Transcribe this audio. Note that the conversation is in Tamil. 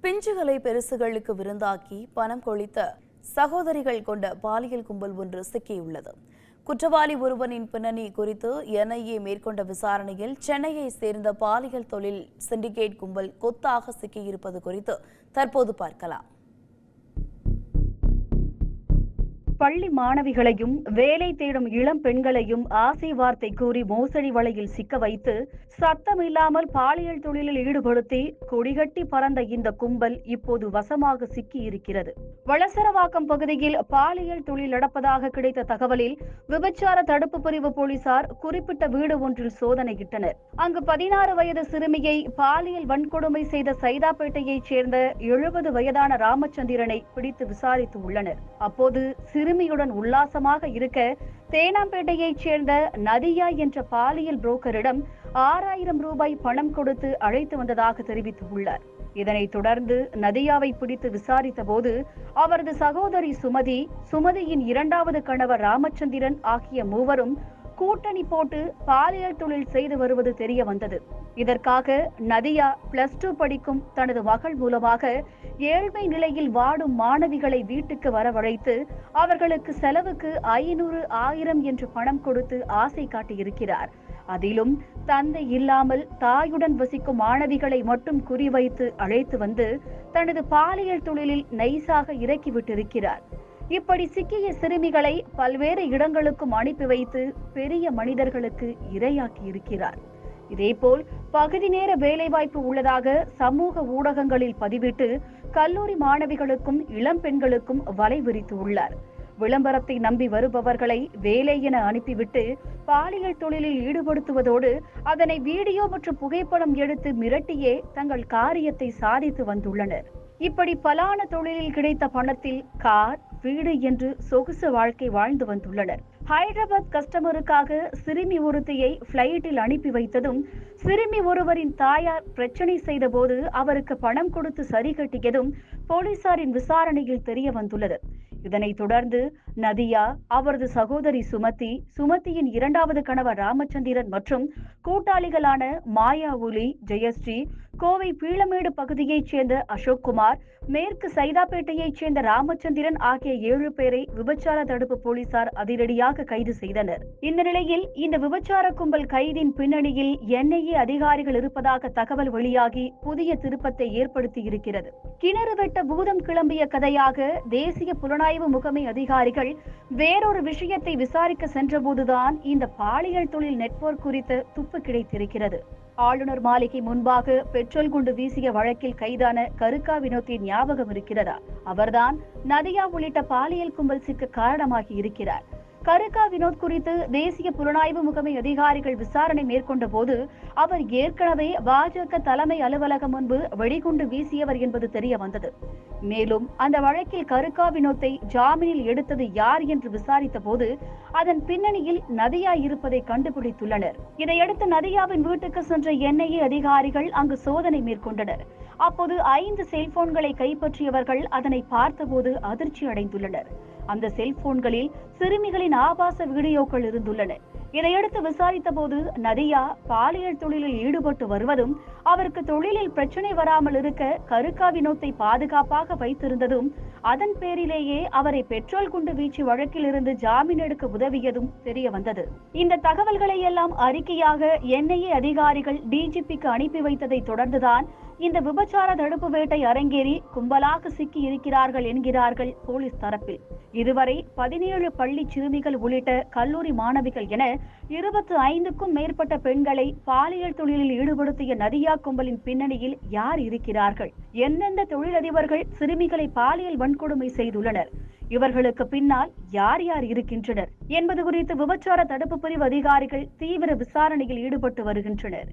பிஞ்சுகளை பெருசுகளுக்கு விருந்தாக்கி பணம் கொளித்த சகோதரிகள் கொண்ட பாலியல் கும்பல் ஒன்று சிக்கியுள்ளது. குற்றவாளி ஒருவனின் பின்னணி குறித்து என்ஐஏ மேற்கொண்ட விசாரணையில் சென்னையை சேர்ந்த பாலியல் தொழில் சிண்டிகேட் கும்பல் கொத்தாக சிக்கியிருப்பது குறித்து தற்போது பார்க்கலாம். பள்ளி மாணவிகளையும் வேலை தேடும் இளம் பெண்களையும் ஆசை வார்த்தை கூறி மோசடி வலையில் சிக்க வைத்து சத்தமில்லாமல் பாலியல் தொழிலில் ஈடுபடுத்தி கொடிகட்டி பறந்த இந்த கும்பல் இப்போது வசமாக சிக்கி இருக்கிறது. வளசரவாக்கம் பகுதியில் பாலியல் தொழில் நடப்பதாக கிடைத்த தகவலில் விபச்சார தடுப்பு பிரிவு போலீசார் குறிப்பிட்ட வீடு ஒன்றில் சோதனையிட்டனர். அங்கு 16 வயது சிறுமியை பாலியல் வன்கொடுமை செய்த சைதாப்பேட்டையைச் சேர்ந்த 70 வயதான ராமச்சந்திரனை பிடித்து விசாரித்து உள்ளனர். அப்போது சிறுமியுடன் உல்லாசமாக இருக்க தேனாம்பேட்டையைச் சேர்ந்த நதியா என்ற பாலியல் புரோக்கரிடம் 6000 ரூபாய் பணம் கொடுத்து அழைத்து வந்ததாக தெரிவித்துள்ளார். இதனைத் தொடர்ந்து நதியாவை பிடித்து விசாரித்த போது அவரது சகோதரி சுமதியின் 2வது கணவர் ராமச்சந்திரன் ஆகிய மூவரும் கூட்டணி போட்டு பாலியல் தொழில் செய்து வருவது தெரிய வந்தது. இதற்காக நதியா +2 படிக்கும் தனது மகள் மூலமாக ஏழ்மை நிலையில் வாடும் மாணவிகளை வீட்டுக்கு வரவழைத்து அவர்களுக்கு செலவுக்கு 500, 1000 என்று பணம் கொடுத்து ஆசை காட்டியிருக்கிறார். அதிலும் தந்தை இல்லாமல் தாயுடன் வசிக்கும் மாணவிகளை மட்டும் குறிவைத்து அழைத்து வந்து தனது பாலியல் தொழிலில் நைசாக இறக்கிவிட்டிருக்கிறார். இப்படி சிக்கிய சிறுமிகளை பல்வேறு இடங்களுக்கும் அனுப்பி வைத்து பெரிய மனிதர்களுக்கு இரையாக்கி இருக்கிறார். இதேபோல் பகுதி நேர வேலைவாய்ப்பு உள்ளதாக சமூக ஊடகங்களில் பதிவிட்டு கல்லூரி மாணவிகளுக்கும் இளம் பெண்களுக்கும் வலை விரித்து உள்ளார். விளம்பரத்தை நம்பி வருபவர்களை வேலை என அனுப்பிவிட்டு பாலியல் தொழிலில் ஈடுபடுத்துவதோடு அதனை வீடியோ மற்றும் புகைப்படம் எடுத்து மிரட்டியே தங்கள் காரியத்தை சாதித்து வந்துள்ளனர். இப்படி பலான தொழிலில் கிடைத்த பணத்தில் கார், வீடு என்று சொகுசு வாழ்க்கை வாழ்ந்து வந்துள்ளனர். ஹைதராபாத் கஸ்டமருக்காக சிறுமி ஒருத்தியை பிளைட்டில் அனுப்பி வைத்ததும் சிறுமி ஒருவரின் தாயார் பிரச்சனை செய்த போது அவருக்கு பணம் கொடுத்து சரி கட்டியதும் போலீசாரின் விசாரணையில் தெரிய வந்துள்ளது. இதனைத் தொடர்ந்து நதியா, அவரது சகோதரி சுமதியின் 2வது கணவர் ராமச்சந்திரன் மற்றும் கூட்டாளிகளான மாயா உலி, ஜெயஸ்ரீ, கோவை பீளமேடு பகுதியைச் சேர்ந்த அசோக்குமார், மேற்கு சைதாப்பேட்டையைச் சேர்ந்த ராமச்சந்திரன் ஆகிய 7 பேரை விபச்சார தடுப்பு போலீசார் அதிரடியாக கைது செய்தனர். இந்த நிலையில் இந்த விபச்சார கும்பல் கைதின் பின்னணியில் என்ஐஏ அதிகாரிகள் இருப்பதாக தகவல் வெளியாகி புதிய திருப்பத்தை ஏற்படுத்தி இருக்கிறது. கிணறு வெட்ட பூதம் கிளம்பிய கதையாக தேசிய புலனாய்வு முகமை அதிகாரிகள் வேறொரு விஷயத்தை விசாரிக்க சென்றபோதுதான் இந்த பாலியல் தொழில் நெட்வொர்க் குறித்த துப்பு கிடைத்திருக்கிறது. ஆளுநர் மாளிகை முன்பாக பெட்ரோல் குண்டு வீசிய வழக்கில் கைதான கருக்கா வினோத்தின் ஞாபகம் இருக்கிறதா? அவர்தான் நதியா உள்ளிட்ட பாலியல் கும்பல் சிக்க காரணமாகி இருக்கிறார். கருக்கா வினோத் குறித்து தேசிய புலனாய்வு முகமை அதிகாரிகள் விசாரணை மேற்கொண்ட போது அவர் ஏற்கனவே பாஜக தலைமை அலுவலகம் முன்பு வெடிகுண்டு வீசியவர் என்பது தெரிய வந்தது. மேலும் அந்த வழக்கில் கருக்கா வினோத்தை ஜாமீனில் எடுத்தது யார் என்று விசாரித்த போது அதன் பின்னணியில் நதியா இருப்பதை கண்டுபிடித்துள்ளனர். இதையடுத்து நதியாவின் வீட்டுக்கு சென்ற என்ஐஏ அதிகாரிகள் அங்கு சோதனை மேற்கொண்டனர். அப்போது 5 செல்போன்களை கைப்பற்றியவர்கள் அதனை பார்த்தபோது அதிர்ச்சி அடைந்துள்ளனர். அந்த செல்போன்களில் சிறுமிகளின் ஆபாச வீடியோக்கள் இருந்துள்ளன. இதையடுத்து விசாரித்த போது நதியா பாலியல் தொழிலில் ஈடுபட்டு வருவதும் அவருக்கு தொழிலில் பிரச்சனை வராமல் இருக்க கருக்கா வினோத்தை பாதுகாப்பாக வைத்திருந்ததும் அதன் பேரிலேயே அவரை பெட்ரோல் குண்டு வீச்சு வழக்கில் இருந்து ஜாமீன் எடுக்க உதவியதும் தெரிய வந்தது. இந்த தகவல்களை எல்லாம் அறிக்கையாக என்ஐஏ அதிகாரிகள் டிஜிபிக்கு அனுப்பி வைத்ததை தொடர்ந்துதான் இந்த விபச்சார தடுப்பு வேட்டை அரங்கேறி கும்பலாக சிக்கி இருக்கிறார்கள் என்கிறார்கள் போலீஸ் தரப்பில். இதுவரை 17 பள்ளி சிறுமிகள் உள்ளிட்ட கல்லூரி மாணவிகள் என 25க்கும் மேற்பட்ட பெண்களை பாலியல் தொழிலில் ஈடுபடுத்திய நதியா கும்பலின் பின்னணியில் யார் இருக்கிறார்கள்? எந்தெந்த தொழிலதிபர்கள் சிறுமிகளை பாலியல் வன்கொடுமை செய்துள்ளனர்? இவர்களுக்கு பின்னால் யார் யார் இருக்கின்றனர் என்பது குறித்து விபச்சார தடுப்பு பிரிவு அதிகாரிகள் தீவிர விசாரணையில் ஈடுபட்டு வருகின்றனர்.